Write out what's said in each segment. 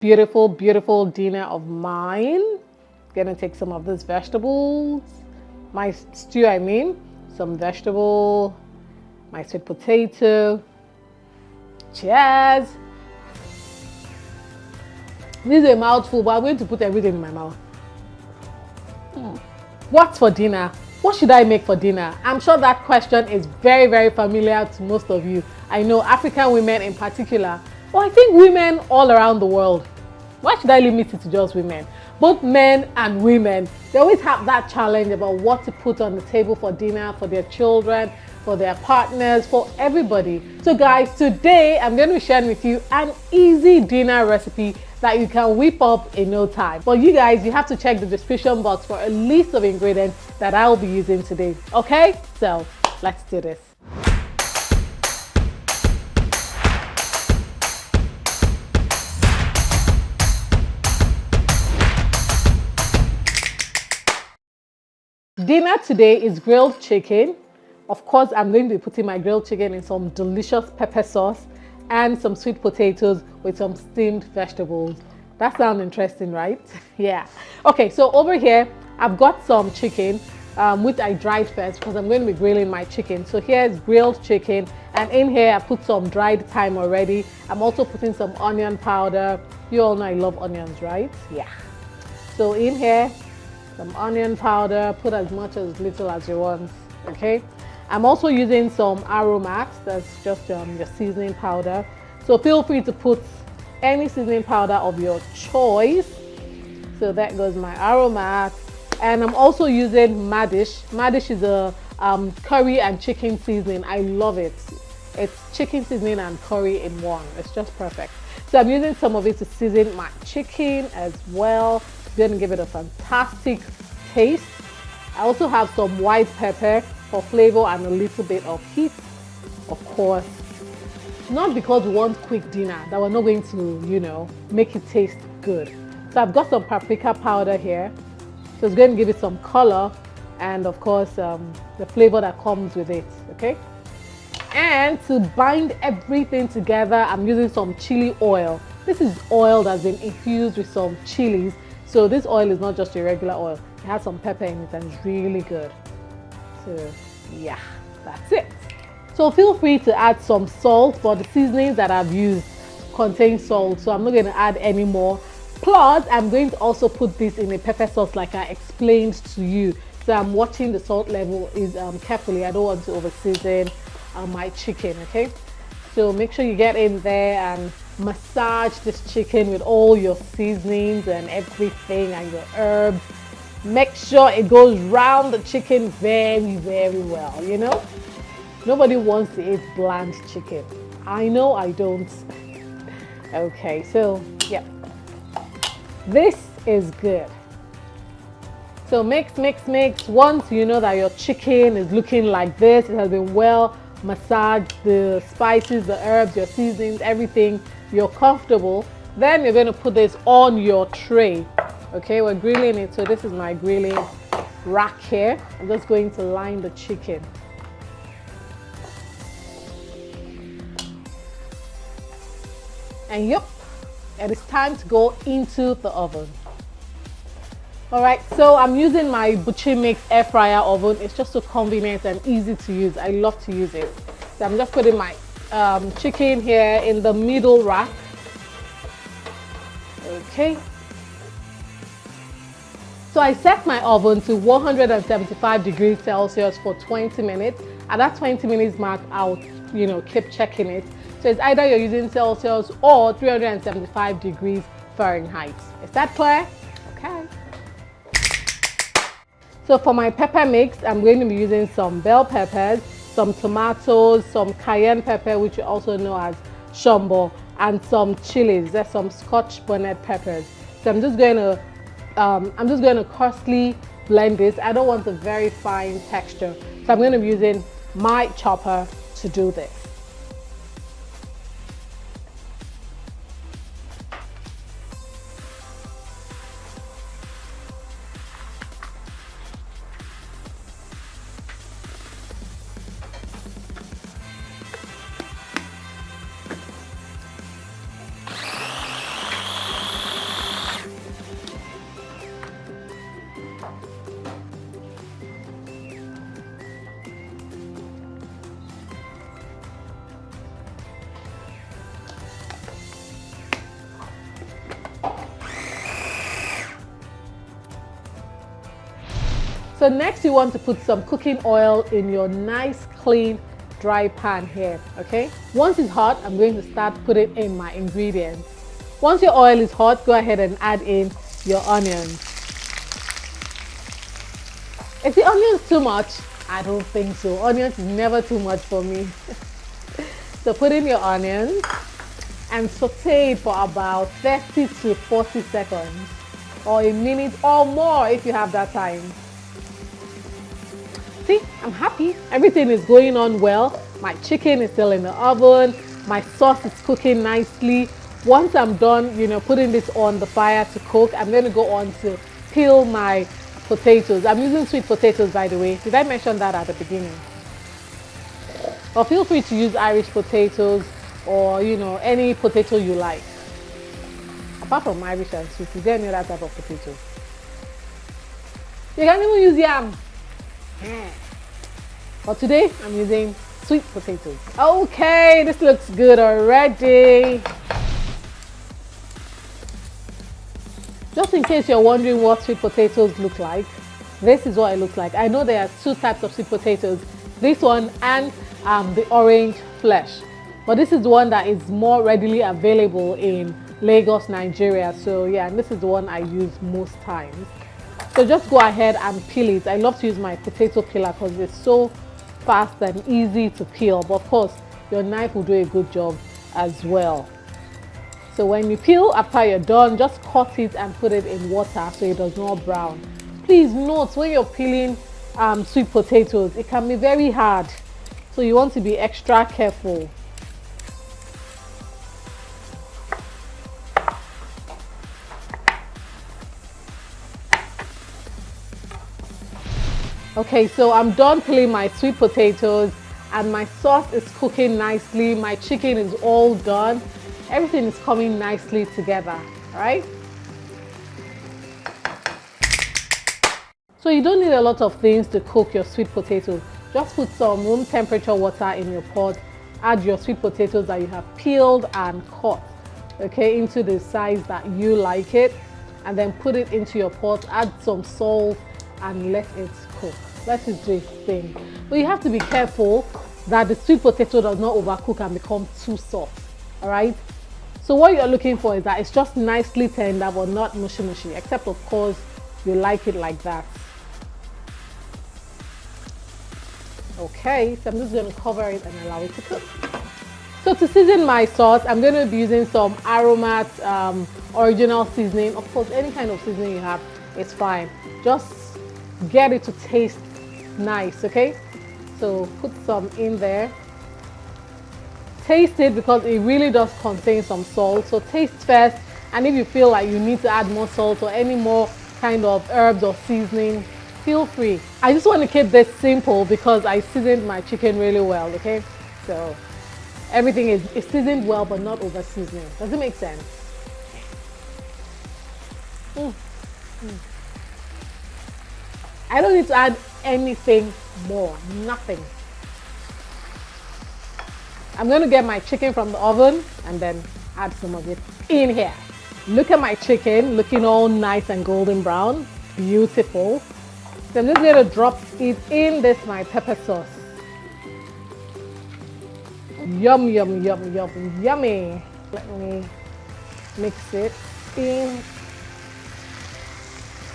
beautiful, beautiful dinner of mine. Gonna take some of these vegetables, my stew, I mean, some vegetable, my sweet potato. Cheers. This is a mouthful, but I'm going to put everything in my mouth. What's for dinner? What should I make for dinner? I'm sure that question is very, very familiar to most of you. I know African women in particular, but I think women all around the world. Why should I limit it to just women? Both men and women, they always have that challenge about what to put on the table for dinner, for their children, for their partners, for everybody. So guys, today I'm going to be sharing with you an easy dinner recipe that you can whip up in no time. But you guys, you have to check the description box for a list of ingredients that I will be using today. Okay, so let's do this. Dinner today is grilled chicken. Of course, I'm going to be putting my grilled chicken in some delicious pepper sauce and some sweet potatoes with some steamed vegetables. That sounds interesting, right? Yeah. Okay, so over here, I've got some chicken, which I dried first because I'm going to be grilling my chicken. So here's grilled chicken, and in here I put some dried thyme already. I'm also putting some onion powder. You all know I love onions, right? Yeah. So in here, some onion powder, put as much as little as you want, okay? I'm also using some aromats, that's just your seasoning powder. So feel free to put any seasoning powder of your choice. So that goes my aromat. And I'm also using Madish. Madish is a curry and chicken seasoning. I love it. It's chicken seasoning and curry in one. It's just perfect. So I'm using some of it to season my chicken as well. It's going to give it a fantastic taste. I also have some white pepper for flavor and a little bit of heat, of course. Not because we want quick dinner, that we're not going to, you know, make it taste good. So I've got some paprika powder here. So it's going to give it some color and of course the flavor that comes with it, okay? And to bind everything together, I'm using some chili oil. This is oil that's been infused with some chilies. So this oil is not just a regular oil. It has some pepper in it and it's really good. So yeah, that's it. So feel free to add some salt, but the seasonings that I've used contain salt, so I'm not going to add any more. Plus, I'm going to also put this in a pepper sauce like I explained to you. So I'm watching the salt level is carefully. I don't want to over season my chicken, okay? So make sure you get in there and massage this chicken with all your seasonings and everything and your herbs. Make sure it goes round the chicken very, very well, you know? Nobody wants to eat bland chicken. I know I don't. Okay, so yeah. This is good. So mix, mix, mix. Once you know that your chicken is looking like this, it has been well massaged, the spices, the herbs, your seasonings, everything, you're comfortable, then you're going to put this on your tray. Okay, we're grilling it, so this is my grilling rack here. I'm just going to line the chicken. And yep, it is time to go into the oven. All right, so I'm using my Butcher Mix air fryer oven. It's just so convenient and easy to use. I love to use it. So I'm just putting my chicken here in the middle rack. Okay. So I set my oven to 175 degrees Celsius for 20 minutes. At that 20 minutes mark, I'll, you know, keep checking it. So it's either you're using Celsius or 375 degrees Fahrenheit. Is that clear? Okay. So for my pepper mix, I'm going to be using some bell peppers, some tomatoes, some cayenne pepper, which you also know as shombo, and some chilies. There's some Scotch bonnet peppers. So I'm just going to coarsely blend this. I don't want a very fine texture, so I'm going to be using my chopper to do this. So next you want to put some cooking oil in your nice clean dry pan here, okay? Once it's hot, I'm going to start putting in my ingredients. Once your oil is hot, go ahead and add in your onions. Is the onions too much? I don't think so. Onions is never too much for me. So put in your onions and saute it for about 30 to 40 seconds or a minute or more if you have that time. See, I'm happy. Everything is going on well. My chicken is still in the oven. My sauce is cooking nicely. Once I'm done, putting this on the fire to cook, I'm going to go on to peel my potatoes. I'm using sweet potatoes, by the way. Did I mention that at the beginning? Or feel free to use Irish potatoes or, any potato you like. Apart from Irish and sweet, is there any other type of potato? You can even use yam. But today, I'm using sweet potatoes. Okay, this looks good already. Just in case you're wondering what sweet potatoes look like, this is what it looks like. I know there are two types of sweet potatoes, this one and the orange flesh. But this is the one that is more readily available in Lagos, Nigeria. So yeah, and this is the one I use most times. So just go ahead and peel it. I love to use my potato peeler because it's so fast and easy to peel. But of course, your knife will do a good job as well. So when you peel, after you're done, just cut it and put it in water so it does not brown. Please note, when you're peeling sweet potatoes, it can be very hard. So you want to be extra careful. Okay, so I'm done peeling my sweet potatoes and my sauce is cooking nicely. My chicken is all done. Everything is coming nicely together, all right? So you don't need a lot of things to cook your sweet potatoes. Just put some room temperature water in your pot, add your sweet potatoes that you have peeled and cut, okay, into the size that you like it, and then put it into your pot, add some salt and let it cook. Let it do its thing. But you have to be careful that the sweet potato does not overcook and become too soft, all right? So what you're looking for is that it's just nicely tender but not mushy mushy, except of course you like it like that. Okay, so I'm just going to cover it and allow it to cook. So to season my sauce, I'm going to be using some Aromat original seasoning. Of course, any kind of seasoning you have is fine. Just get it to taste nice, okay? So put some in there. Taste it because it really does contain some salt. So taste first, and if you feel like you need to add more salt or any more kind of herbs or seasoning, feel free. I just want to keep this simple because I seasoned my chicken really well, okay? So everything is seasoned well but not over seasoning. Does it make sense? I don't need to add anything more, nothing. I'm going to get my chicken from the oven and then add some of it in here. Look at my chicken looking all nice and golden brown, beautiful. So I'm just going to drop it in this my pepper sauce. Yum, yum, yum, yum, yummy. Let me mix it in.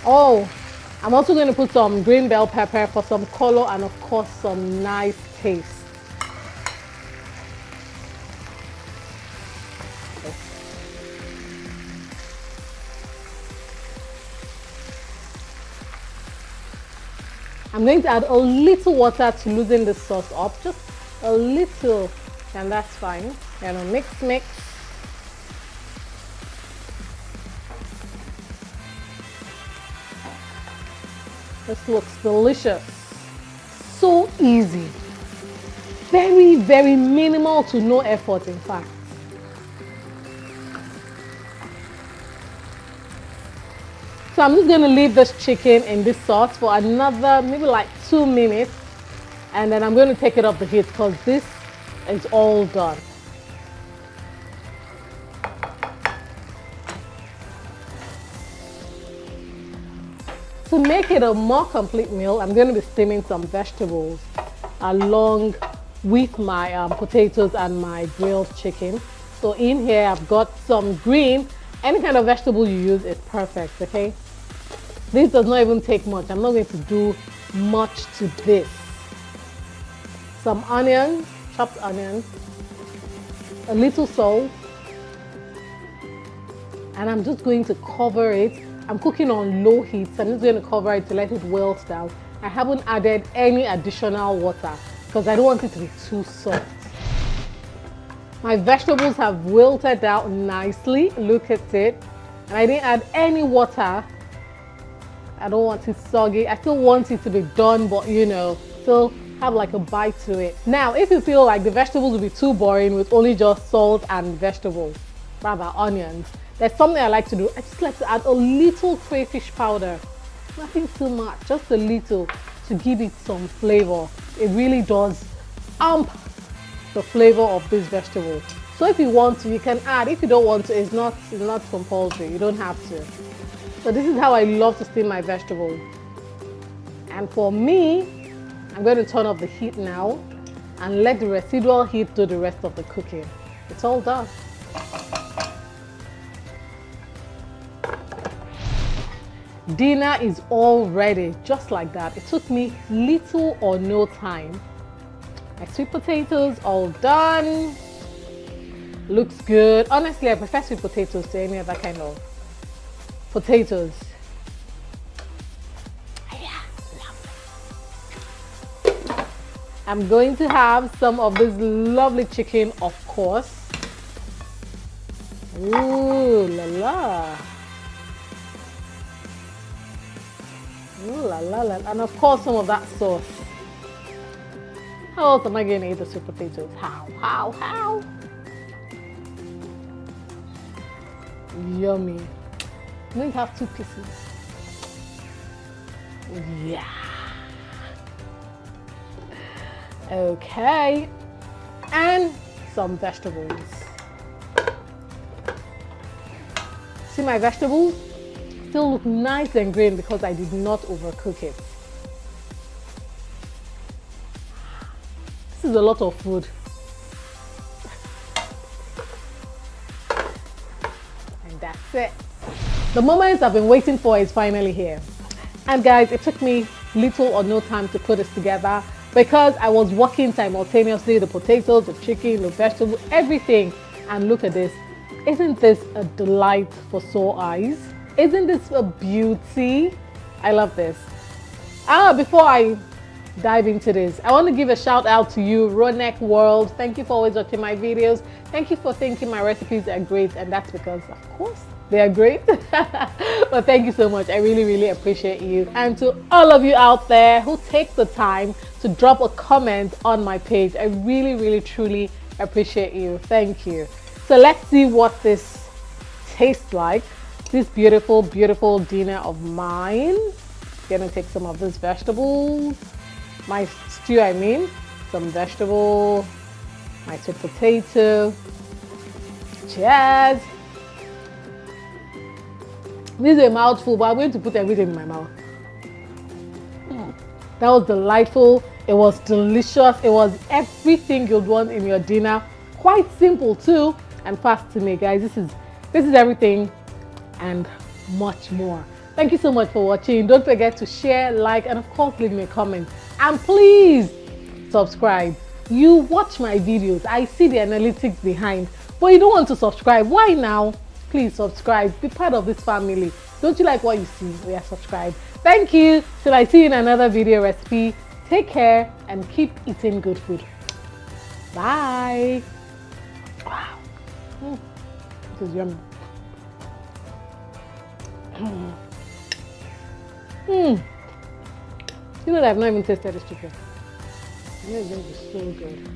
Oh, I'm also going to put some green bell pepper for some color and of course some nice taste. I'm going to add a little water to loosen the sauce up, just a little, and that's fine. And mix. This looks delicious. So easy. Very, very minimal to no effort, in fact. So I'm just going to leave this chicken in this sauce for another maybe like 2 minutes, and then I'm going to take it off the heat because this is all done. To make it a more complete meal, I'm going to be steaming some vegetables along with my potatoes and my grilled chicken. So in here, I've got some green. Any kind of vegetable you use is perfect, okay? This does not even take much. I'm not going to do much to this. Some onions, chopped onions, a little salt, and I'm just going to cover it. I'm cooking on low heat, so I'm just going to cover it to let it wilt down. I haven't added any additional water because I don't want it to be too soft. My vegetables have wilted down nicely. Look at it. And I didn't add any water. I don't want it soggy. I still want it to be done, but you know, still have like a bite to it. Now, if you feel like the vegetables will be too boring with only just salt and vegetables, rather onions, there's something I like to do. I just like to add a little crayfish powder. Nothing too much, just a little to give it some flavor. It really does amp the flavor of this vegetable. So if you want to, you can add. If you don't want to, it's not compulsory. You don't have to. So this is how I love to steam my vegetables. And for me, I'm going to turn off the heat now and let the residual heat do the rest of the cooking. It's all done. Dinner is all ready, just like that. It took me little or no time. My sweet potatoes all done. Looks good. Honestly, I prefer sweet potatoes to any other kind of potatoes. Yeah, lovely. I'm going to have some of this lovely chicken, of course. Ooh la la. Ooh la la la. And of course some of that sauce. How else am I going to eat the sweet potatoes? How? Yummy. I'm going to have 2 pieces. Yeah. Okay. And some vegetables. See my vegetables? Still look nice and green because I did not overcook it. This is a lot of food. And that's it. The moment I've been waiting for is finally here. And guys, it took me little or no time to put this together because I was working simultaneously, the potatoes, the chicken, the vegetable, everything. And look at this. Isn't this a delight for sore eyes? Isn't this a beauty? I love this. Before I dive into this, I want to give a shout out to you, Ronek World. Thank you for always watching my videos. Thank you for thinking my recipes are great, and that's because, of course, they are great. But thank you so much. I really appreciate you. And to all of you out there who take the time to drop a comment on my page, I really truly appreciate you. Thank you. So let's see what this tastes like. This beautiful dinner of mine. Gonna take some of these vegetables. My stew, I mean. Some vegetable. My sweet potato. Cheers. This is a mouthful, but I'm going to put everything in my mouth. That was delightful. It was delicious. It was everything you'd want in your dinner. Quite simple too, and fast to make, guys. This is everything and much more. Thank you so much for watching. Don't forget to share, like, and of course leave me a comment. And please subscribe. You watch my videos, I see the analytics behind, but you don't want to subscribe. Why now? Please subscribe. Be part of this family. Don't you like what you see? Yeah, subscribe. Thank you. Till I see you in another video recipe. Take care and keep eating good food. Bye. Wow. This is yummy. You know that I've not even tasted this chicken. It's going to be so good.